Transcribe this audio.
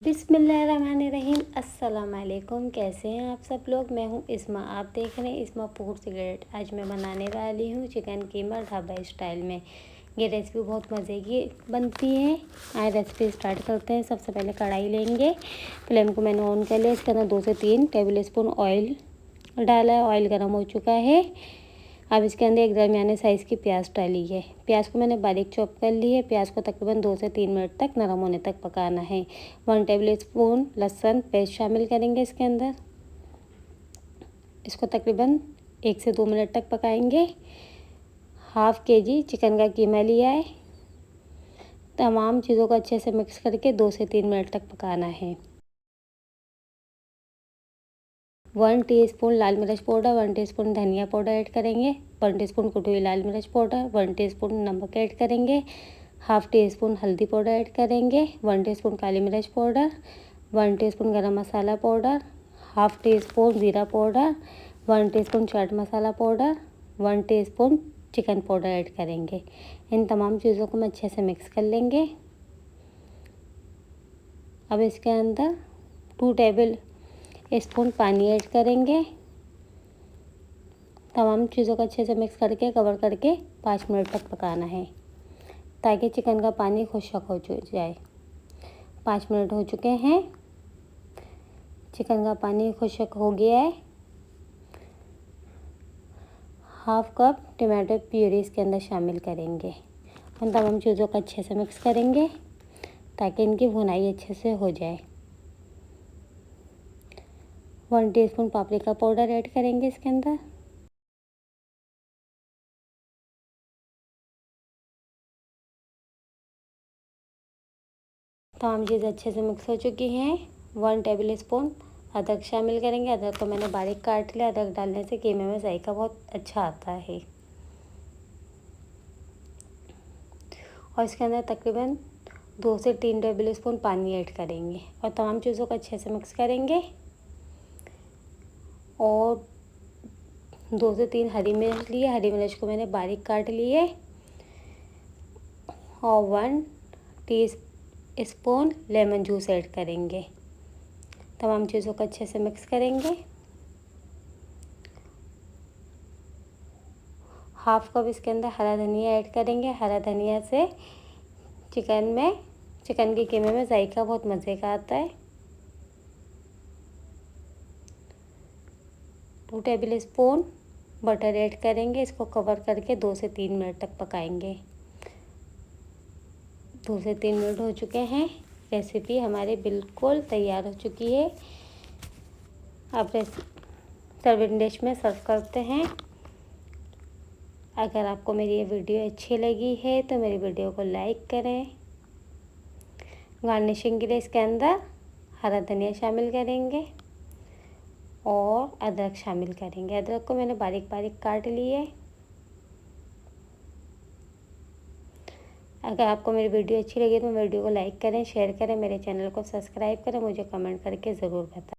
बिस्मिल्लाहिर्रहमानिर्रहीम। अस्सलाम वालेकुम। कैसे हैं आप सब लोग। मैं हूं इस्मा, आप देख रहे हैं इस्मा फूड सीक्रेट। आज मैं बनाने वाली हूं चिकन कीमा ढाबा स्टाइल में। ये रेसिपी बहुत मज़े की बनती है। आए रेसिपी स्टार्ट करते हैं। सबसे पहले कढ़ाई लेंगे, फ्लेम को मैंने ऑन कर लिया। इसके अंदर 2 से 3 टेबल स्पून ऑयल डाला है। ऑयल गर्म हो चुका है। अब इसके अंदर एक दरमियाने साइज़ की प्याज डाली है। प्याज को मैंने बारीक चॉप कर ली है। प्याज को तकरीबन 2 से 3 मिनट तक नरम होने तक पकाना है। 1 टेबल स्पून लहसुन पेस्ट शामिल करेंगे इसके अंदर। इसको तकरीबन 1 से 2 मिनट तक पकाएंगे। हाफ़ kg चिकन का कीमा लिया है। तमाम चीज़ों को अच्छे से मिक्स करके 2 से 3 मिनट तक पकाना है। 1 टीस्पून लाल मिर्च पाउडर, 1 टीस्पून धनिया पाउडर ऐड करेंगे, 1 टीस्पून कुटी हुई लाल मिर्च पाउडर, 1 टीस्पून नमक ऐड करेंगे, हाफ़ टीस्पून हल्दी पाउडर ऐड करेंगे, 1 टीस्पून काली मिर्च powder, 1 teaspoon garam masala powder, half teaspoon ज़ीरा powder, 1 teaspoon chaat masala powder, 1 teaspoon chicken powder add करेंगे। इन तमाम चीज़ों को हम अच्छे से मिक्स कर लेंगे। अब इसके अंदर 2 टेबल स्पून पानी ऐड करेंगे। तमाम चीज़ों को अच्छे से मिक्स करके कवर करके 5 मिनट तक पकाना है, ताकि चिकन का पानी खुश्क हो जाए। 5 मिनट हो चुके हैं। चिकन का पानी खुश्क हो गया है। हाफ़ कप टमाटो प्यूरी इसके अंदर शामिल करेंगे। उन तमाम चीज़ों को अच्छे से मिक्स करेंगे, ताकि इनकी भुनाई अच्छे से हो जाए। 1 टीस्पून पापरिका पाउडर ऐड करेंगे इसके अंदर। तमाम चीज़ें अच्छे से मिक्स हो चुकी हैं। 1 टेबल स्पून अदरक शामिल करेंगे। अदरक को मैंने बारीक काट लिया। अदरक डालने से कीमे में जायका बहुत अच्छा आता है। और इसके अंदर तकरीबन 2 से 3 टेबल स्पून पानी ऐड करेंगे और तमाम चीज़ों को अच्छे से मिक्स करेंगे। और 2 से 3 हरी मिर्च लिए। हरी मिर्च को मैंने बारीक काट लिए। और 1 टीस्पून लेमन जूस ऐड करेंगे। तमाम चीज़ों को अच्छे से मिक्स करेंगे। हाफ़ कप इसके अंदर हरा धनिया ऐड करेंगे। हरा धनिया से चिकन के कीमे में जायका बहुत मज़े का आता है। 2 टेबल स्पून बटर ऐड करेंगे। इसको कवर करके 2 से 3 मिनट तक पकाएंगे। 2 से 3 मिनट हो चुके हैं। रेसिपी हमारी बिल्कुल तैयार हो चुकी है। अब सर्विंग डिश में सर्व करते हैं। अगर आपको मेरी ये वीडियो अच्छी लगी है तो मेरी वीडियो को लाइक करें। गार्निशिंग के लिए इसके अंदर हरा धनिया शामिल करेंगे और अदरक शामिल करेंगे। अदरक को मैंने बारीक बारीक काट लिए। अगर आपको मेरी वीडियो अच्छी लगी तो मेरी वीडियो को लाइक करें, शेयर करें, मेरे चैनल को सब्सक्राइब करें, मुझे कमेंट करके ज़रूर बताएं।